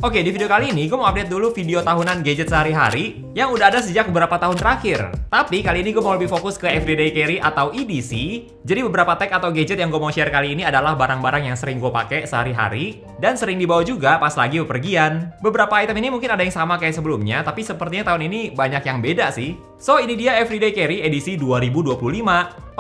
Oke, di video kali ini gue mau update dulu video tahunan gadget sehari-hari yang udah ada sejak beberapa tahun terakhir. Tapi kali ini gue mau lebih fokus ke Everyday Carry atau EDC. Jadi beberapa tech atau gadget yang gue mau share kali ini adalah barang-barang yang sering gue pakai sehari-hari dan sering dibawa juga pas lagi bepergian. Beberapa item ini mungkin ada yang sama kayak sebelumnya, tapi sepertinya tahun ini banyak yang beda sih. So, ini dia Everyday Carry edisi 2025.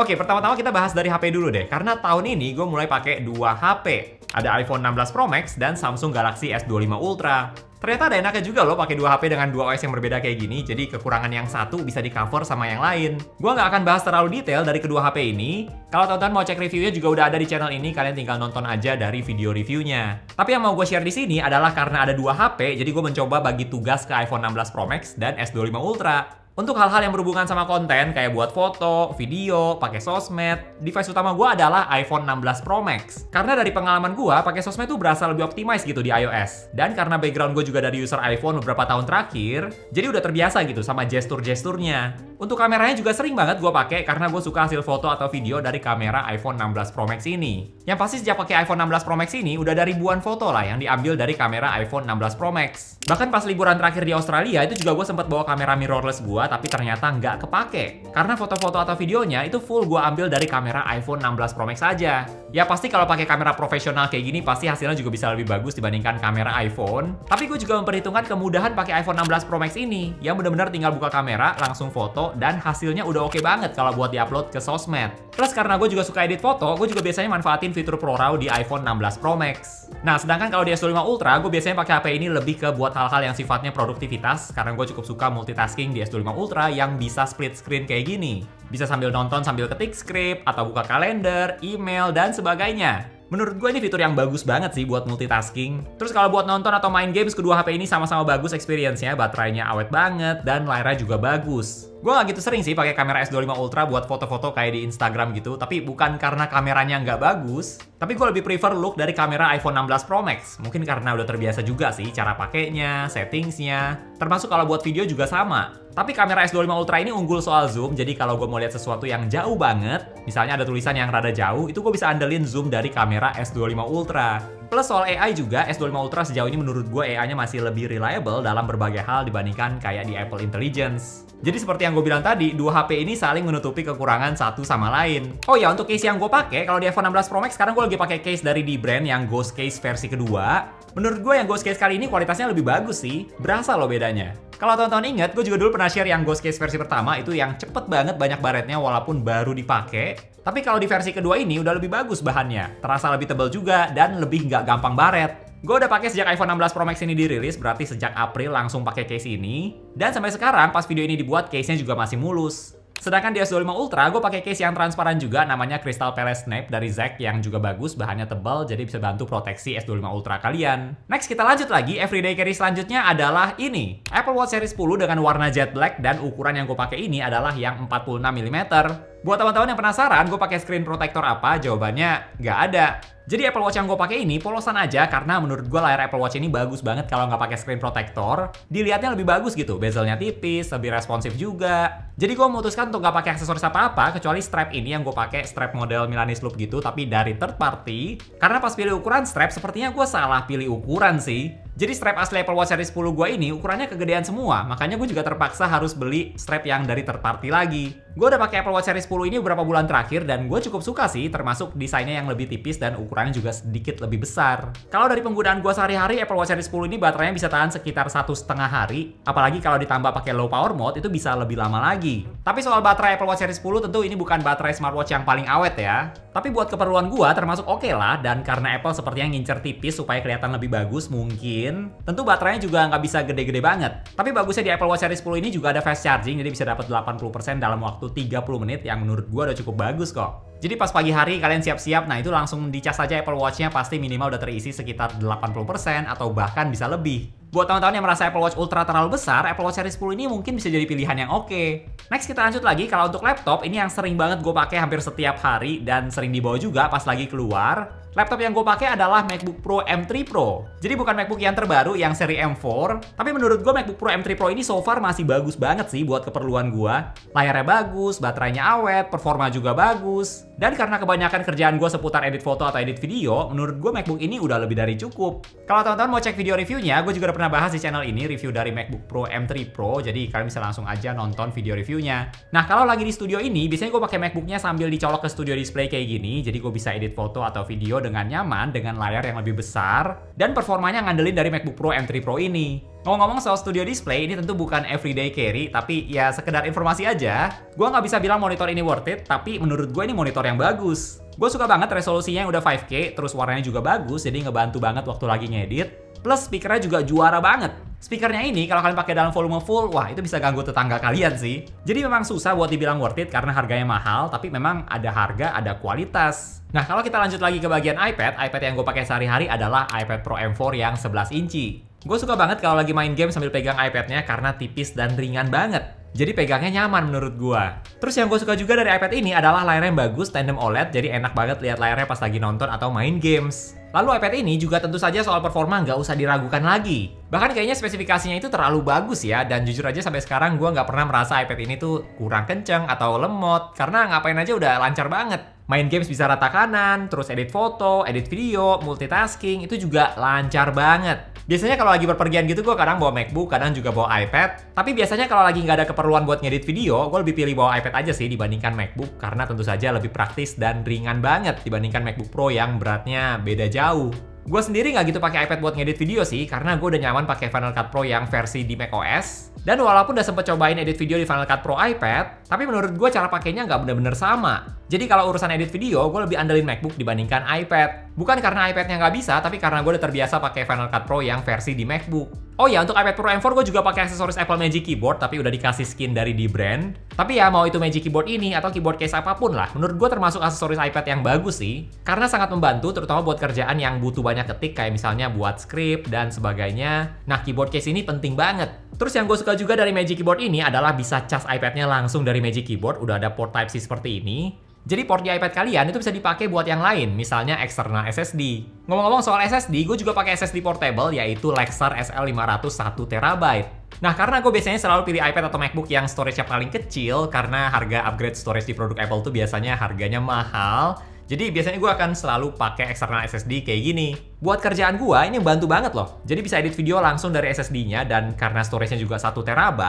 Oke, pertama-tama kita bahas dari HP dulu deh, karena tahun ini gue mulai pakai dua HP. Ada iPhone 16 Pro Max dan Samsung Galaxy S25 Ultra. Ternyata ada enaknya juga loh pakai dua HP dengan dua OS yang berbeda kayak gini, jadi kekurangan yang satu bisa di cover sama yang lain. Gua nggak akan bahas terlalu detail dari kedua HP ini. Kalau teman-teman mau cek reviewnya juga udah ada di channel ini, kalian tinggal nonton aja dari video reviewnya. Tapi yang mau gue share di sini adalah karena ada dua HP, jadi gue mencoba bagi tugas ke iPhone 16 Pro Max dan S25 Ultra. Untuk hal-hal yang berhubungan sama konten, kayak buat foto, video, pakai sosmed, device utama gue adalah iPhone 16 Pro Max. Karena dari pengalaman gue, pakai sosmed tuh berasa lebih optimize gitu di iOS. Dan karena background gue juga dari user iPhone beberapa tahun terakhir, jadi udah terbiasa gitu sama gestur-gesturnya. Untuk kameranya juga sering banget gue pakai karena gue suka hasil foto atau video dari kamera iPhone 16 Pro Max ini. Yang pasti sejak pakai iPhone 16 Pro Max ini, udah ada ribuan foto lah yang diambil dari kamera iPhone 16 Pro Max. Bahkan pas liburan terakhir di Australia, itu juga gue sempat bawa kamera mirrorless gue, tapi ternyata nggak kepake. Karena foto-foto atau videonya itu full gue ambil dari kamera iPhone 16 Pro Max aja. Ya pasti kalau pakai kamera profesional kayak gini, pasti hasilnya juga bisa lebih bagus dibandingkan kamera iPhone. Tapi gue juga memperhitungkan kemudahan pakai iPhone 16 Pro Max ini, yang benar-benar tinggal buka kamera, langsung foto, dan hasilnya udah oke banget kalau buat diupload ke sosmed. Plus karena gue juga suka edit foto, gue juga biasanya manfaatin fitur ProRAW di iPhone 16 Pro Max. Nah, sedangkan kalau di S25 Ultra, gue biasanya pakai HP ini lebih ke buat hal-hal yang sifatnya produktivitas, karena gue cukup suka multitasking di S25 Ultra yang bisa split screen kayak gini. Bisa sambil nonton sambil ketik script, atau buka kalender, email, dan sebagainya. Menurut gue ini fitur yang bagus banget sih buat multitasking. Terus kalau buat nonton atau main games, kedua HP ini sama-sama bagus experience-nya, baterainya awet banget, dan layarnya juga bagus. Gue gak gitu sering sih pakai kamera S25 Ultra buat foto-foto kayak di Instagram gitu, tapi bukan karena kameranya nggak bagus, tapi gue lebih prefer look dari kamera iPhone 16 Pro Max. Mungkin karena udah terbiasa juga sih cara pakainya, settingsnya, termasuk kalau buat video juga sama. Tapi kamera S25 Ultra ini unggul soal zoom, jadi kalau gue mau lihat sesuatu yang jauh banget, misalnya ada tulisan yang rada jauh, itu gue bisa andelin zoom dari kamera S25 Ultra. Plus soal AI juga, S25 Ultra sejauh ini menurut gue AI-nya masih lebih reliable dalam berbagai hal dibandingkan kayak di Apple Intelligence. Jadi seperti yang gue bilang tadi, dua HP ini saling menutupi kekurangan satu sama lain. Oh ya, untuk case yang gue pakai, kalau di iPhone 16 Pro Max sekarang gue lagi pakai case dari Dbrand yang Ghost Case versi kedua. Menurut gue yang Ghost Case kali ini kualitasnya lebih bagus sih, berasa loh bedanya. Kalau teman-teman ingat, gue juga dulu pernah share yang Ghost Case versi pertama itu yang cepet banget banyak baretnya walaupun baru dipakai. Tapi kalau di versi kedua ini udah lebih bagus bahannya, terasa lebih tebal juga dan lebih nggak gampang baret. Gue udah pakai sejak iPhone 16 Pro Max ini dirilis, berarti sejak April langsung pakai case ini. Dan sampai sekarang pas video ini dibuat, case-nya juga masih mulus. Sedangkan di S25 Ultra, gue pakai case yang transparan juga, namanya Crystal Palace Snape dari Zack yang juga bagus, bahannya tebal, jadi bisa bantu proteksi S25 Ultra kalian. Next, kita lanjut lagi, Everyday Carry selanjutnya adalah ini. Apple Watch Series 10 dengan warna jet black dan ukuran yang gue pakai ini adalah yang 46 mm. Buat teman-teman yang penasaran, gue pakai screen protector apa? Jawabannya nggak ada. Jadi Apple Watch yang gue pakai ini polosan aja karena menurut gue layar Apple Watch ini bagus banget kalau nggak pakai screen protector. Dilihatnya lebih bagus gitu, bezelnya tipis, lebih responsif juga. Jadi gue memutuskan untuk nggak pakai aksesoris apa-apa kecuali strap ini yang gue pakai strap model Milanese Loop gitu, tapi dari third party. Karena pas pilih ukuran strap, sepertinya gue salah pilih ukuran sih. Jadi strap asli Apple Watch Series 10 gue ini ukurannya kegedean semua, makanya gue juga terpaksa harus beli strap yang dari third party lagi. Gue udah pakai Apple Watch Series 10 ini beberapa bulan terakhir dan gue cukup suka sih, termasuk desainnya yang lebih tipis dan ukurannya juga sedikit lebih besar. Kalau dari penggunaan gue sehari-hari, Apple Watch Series 10 ini baterainya bisa tahan sekitar 1,5 hari, apalagi kalau ditambah pakai low power mode itu bisa lebih lama lagi. Tapi soal baterai Apple Watch Series 10 tentu ini bukan baterai smartwatch yang paling awet ya. Tapi buat keperluan gue termasuk oke lah, dan karena Apple sepertinya ngincer tipis supaya kelihatan lebih bagus mungkin, tentu baterainya juga nggak bisa gede-gede banget. Tapi bagusnya di Apple Watch Series 10 ini juga ada fast charging, jadi bisa dapat 80% dalam waktu 30 menit yang menurut gue udah cukup bagus kok. Jadi pas pagi hari kalian siap-siap, nah itu langsung dicas aja Apple Watch-nya, pasti minimal udah terisi sekitar 80% atau bahkan bisa lebih. Buat teman-teman yang merasa Apple Watch Ultra terlalu besar, Apple Watch Series 10 ini mungkin bisa jadi pilihan yang oke. Next kita lanjut lagi, kalau untuk laptop, ini yang sering banget gue pakai hampir setiap hari dan sering dibawa juga pas lagi keluar. Laptop yang gue pakai adalah MacBook Pro M3 Pro. Jadi bukan MacBook yang terbaru yang seri M4, tapi menurut gue MacBook Pro M3 Pro ini so far masih bagus banget sih buat keperluan gue. Layarnya bagus, baterainya awet, performa juga bagus. Dan karena kebanyakan kerjaan gue seputar edit foto atau edit video, menurut gue MacBook ini udah lebih dari cukup. Kalau teman-teman mau cek video reviewnya, gue juga udah pernah bahas di channel ini review dari MacBook Pro M3 Pro, jadi kalian bisa langsung aja nonton video reviewnya. Nah, kalau lagi di studio ini, biasanya gue pakai MacBooknya sambil dicolok ke studio display kayak gini, jadi gue bisa edit foto atau video dengan nyaman, dengan layar yang lebih besar, dan performanya ngandelin dari MacBook Pro M3 Pro ini. Ngomong-ngomong soal studio display, ini tentu bukan everyday carry, tapi ya sekedar informasi aja. Gue nggak bisa bilang monitor ini worth it, tapi menurut gue ini monitor yang bagus. Gue suka banget resolusinya yang udah 5K, terus warnanya juga bagus, jadi ngebantu banget waktu lagi ngedit. Plus speakernya juga juara banget. Speakernya ini kalau kalian pakai dalam volume full, wah itu bisa ganggu tetangga kalian sih. Jadi memang susah buat dibilang worth it karena harganya mahal, tapi memang ada harga, ada kualitas. Nah, kalau kita lanjut lagi ke bagian iPad yang gue pakai sehari-hari adalah iPad Pro M4 yang 11 inci. Gue suka banget kalau lagi main game sambil pegang iPad-nya karena tipis dan ringan banget. Jadi pegangnya nyaman menurut gua. Terus yang gue suka juga dari iPad ini adalah layarnya yang bagus, tandem OLED, jadi enak banget lihat layarnya pas lagi nonton atau main games. Lalu iPad ini juga tentu saja soal performa nggak usah diragukan lagi. Bahkan kayaknya spesifikasinya itu terlalu bagus ya, dan jujur aja sampai sekarang gua nggak pernah merasa iPad ini tuh kurang kenceng atau lemot, karena ngapain aja udah lancar banget. Main games bisa rata kanan, terus edit foto, edit video, multitasking, itu juga lancar banget. Biasanya kalau lagi berpergian gitu gue kadang bawa MacBook, kadang juga bawa iPad. Tapi biasanya kalau lagi nggak ada keperluan buat ngedit video, gue lebih pilih bawa iPad aja sih dibandingkan MacBook. Karena tentu saja lebih praktis dan ringan banget dibandingkan MacBook Pro yang beratnya beda jauh. Gue sendiri nggak gitu pakai iPad buat ngedit video sih, karena gue udah nyaman pakai Final Cut Pro yang versi di macOS. Dan walaupun udah sempet cobain edit video di Final Cut Pro iPad, tapi menurut gue cara pakainya nggak bener-bener sama. Jadi kalau urusan edit video, gue lebih andelin MacBook dibandingkan iPad. Bukan karena iPad-nya nggak bisa, tapi karena gue udah terbiasa pakai Final Cut Pro yang versi di MacBook. Oh ya, untuk iPad Pro M4 gue juga pakai aksesoris Apple Magic Keyboard, tapi udah dikasih skin dari D-Brand. Tapi ya mau itu Magic Keyboard ini atau keyboard case apapun lah, menurut gue termasuk aksesoris iPad yang bagus sih. Karena sangat membantu, terutama buat kerjaan yang butuh banyak ketik, kayak misalnya buat script dan sebagainya. Nah, keyboard case ini penting banget. Terus yang gue suka juga dari Magic Keyboard ini adalah bisa cas iPad-nya langsung dari Magic Keyboard, udah ada port Type-C seperti ini. Jadi port di iPad kalian itu bisa dipakai buat yang lain, misalnya eksternal SSD. Ngomong-ngomong soal SSD, gue juga pakai SSD portable yaitu Lexar SL500 1TB. Nah, karena gue biasanya selalu pilih iPad atau MacBook yang storage-nya paling kecil, karena harga upgrade storage di produk Apple tuh biasanya harganya mahal. Jadi biasanya gue akan selalu pakai eksternal SSD kayak gini. Buat kerjaan gue ini bantu banget loh. Jadi bisa edit video langsung dari SSD-nya, dan karena storage-nya juga 1TB,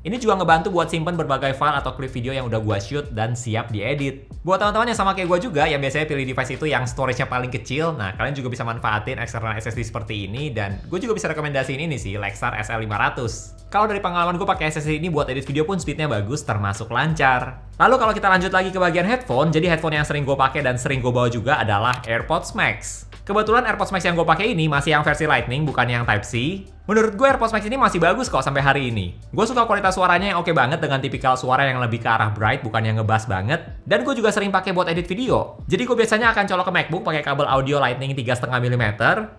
ini juga ngebantu buat simpen berbagai file atau klip video yang udah gue shoot dan siap diedit. Buat teman-teman yang sama kayak gue juga, yang biasanya pilih device itu yang storage-nya paling kecil, nah kalian juga bisa manfaatin eksternal SSD seperti ini, dan gue juga bisa rekomendasiin ini sih, Lexar SL500. Kalau dari pengalaman gue pakai SSD ini buat edit video pun speednya bagus, termasuk lancar. Lalu kalau kita lanjut lagi ke bagian headphone, jadi headphone yang sering gue pakai dan sering gue bawa juga adalah AirPods Max. Kebetulan AirPods Max yang gue pakai ini masih yang versi Lightning, bukan yang Type-C. Menurut gue AirPods Max ini masih bagus kok sampai hari ini. Gue suka kualitas suaranya yang oke banget dengan tipikal suara yang lebih ke arah bright, bukan yang ngebass banget. Dan gue juga sering pakai buat edit video. Jadi gue biasanya akan colok ke MacBook pakai kabel audio Lightning 3,5 mm.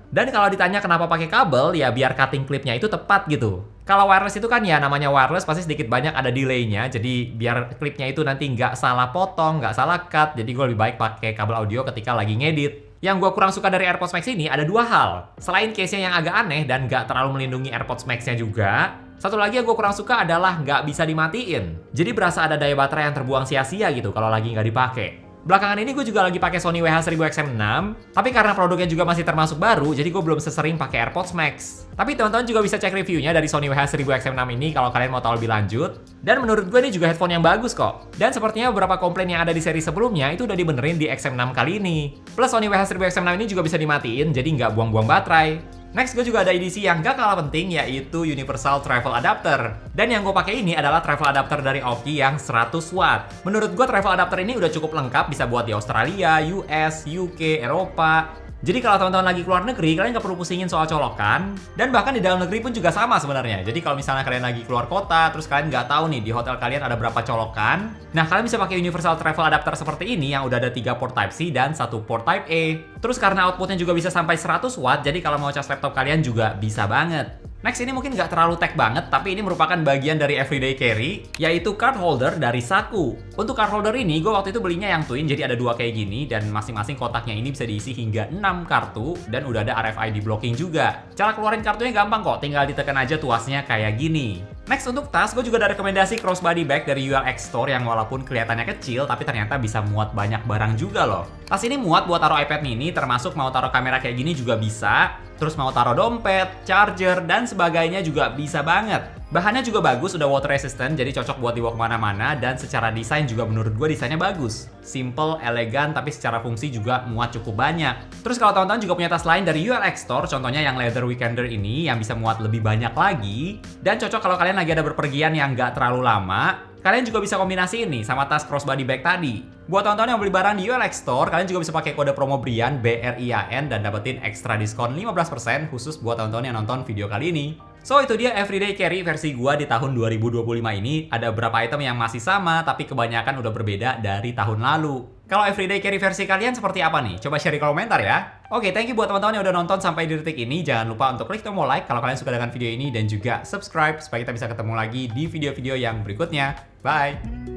Dan kalau ditanya kenapa pakai kabel, ya biar cutting clipnya itu tepat gitu. Kalau wireless itu kan ya namanya wireless pasti sedikit banyak ada delay-nya, jadi biar klipnya itu nanti nggak salah potong, nggak salah cut, jadi gue lebih baik pakai kabel audio ketika lagi ngedit. Yang gue kurang suka dari AirPods Max ini ada dua hal. Selain case-nya yang agak aneh dan nggak terlalu melindungi AirPods Max-nya juga, satu lagi yang gue kurang suka adalah nggak bisa dimatiin. Jadi berasa ada daya baterai yang terbuang sia-sia gitu kalau lagi nggak dipakai. Belakangan ini gue juga lagi pakai Sony WH-1000XM6, tapi karena produknya juga masih termasuk baru, jadi gue belum sesering pakai AirPods Max. Tapi teman-teman juga bisa cek reviewnya dari Sony WH-1000XM6 ini kalau kalian mau tahu lebih lanjut. Dan menurut gue ini juga headphone yang bagus kok. Dan sepertinya beberapa komplain yang ada di seri sebelumnya itu udah dibenerin di XM6 kali ini. Plus Sony WH-1000XM6 ini juga bisa dimatiin, jadi nggak buang-buang baterai. Next, gue juga ada edisi yang gak kalah penting, yaitu Universal Travel Adapter. Dan yang gue pakai ini adalah travel adapter dari Aoki yang 100 watt. Menurut gue travel adapter ini udah cukup lengkap, bisa buat di Australia, US, UK, Eropa. Jadi kalau teman-teman lagi keluar negeri, kalian nggak perlu pusingin soal colokan. Dan bahkan di dalam negeri pun juga sama sebenarnya. Jadi kalau misalnya kalian lagi keluar kota, terus kalian nggak tahu nih di hotel kalian ada berapa colokan. Nah, kalian bisa pakai Universal Travel Adapter seperti ini yang udah ada 3 port Type-C dan 1 port Type-A. Terus karena outputnya juga bisa sampai 100 watt, jadi kalau mau cas laptop kalian juga bisa banget. Next, ini mungkin nggak terlalu tech banget, tapi ini merupakan bagian dari everyday carry, yaitu card holder dari Saku. Untuk card holder ini, gue waktu itu belinya yang twin, jadi ada dua kayak gini, dan masing-masing kotaknya ini bisa diisi hingga 6 kartu, dan udah ada RFID blocking juga. Cara keluarin kartunya gampang kok, tinggal ditekan aja tuasnya kayak gini. Next, untuk tas, gue juga ada rekomendasi crossbody bag dari ULX Store yang walaupun kelihatannya kecil, tapi ternyata bisa muat banyak barang juga loh. Tas ini muat buat taruh iPad mini, termasuk mau taruh kamera kayak gini juga bisa. Terus mau taruh dompet, charger, dan sebagainya juga bisa banget. Bahannya juga bagus, udah water resistant, jadi cocok buat dibawa kemana-mana, dan secara desain juga menurut gue desainnya bagus. Simple, elegan, tapi secara fungsi juga muat cukup banyak. Terus kalau teman-teman juga punya tas lain dari ULX Store, contohnya yang leather weekender ini, yang bisa muat lebih banyak lagi, dan cocok kalau kalian lagi ada berpergian yang nggak terlalu lama, kalian juga bisa kombinasi ini sama tas crossbody bag tadi. Buat teman-teman yang beli barang di ULX Store, kalian juga bisa pakai kode promo Brian, BRIAN, dan dapetin ekstra diskon 15% khusus buat teman-teman yang nonton video kali ini. So, itu dia everyday carry versi gua di tahun 2025 ini. Ada beberapa item yang masih sama, tapi kebanyakan udah berbeda dari tahun lalu. Kalau everyday carry versi kalian seperti apa nih? Coba share di komentar ya. Oke, thank you buat teman-teman yang udah nonton sampai di detik ini. Jangan lupa untuk klik tombol like kalau kalian suka dengan video ini, dan juga subscribe supaya kita bisa ketemu lagi di video-video yang berikutnya. Bye!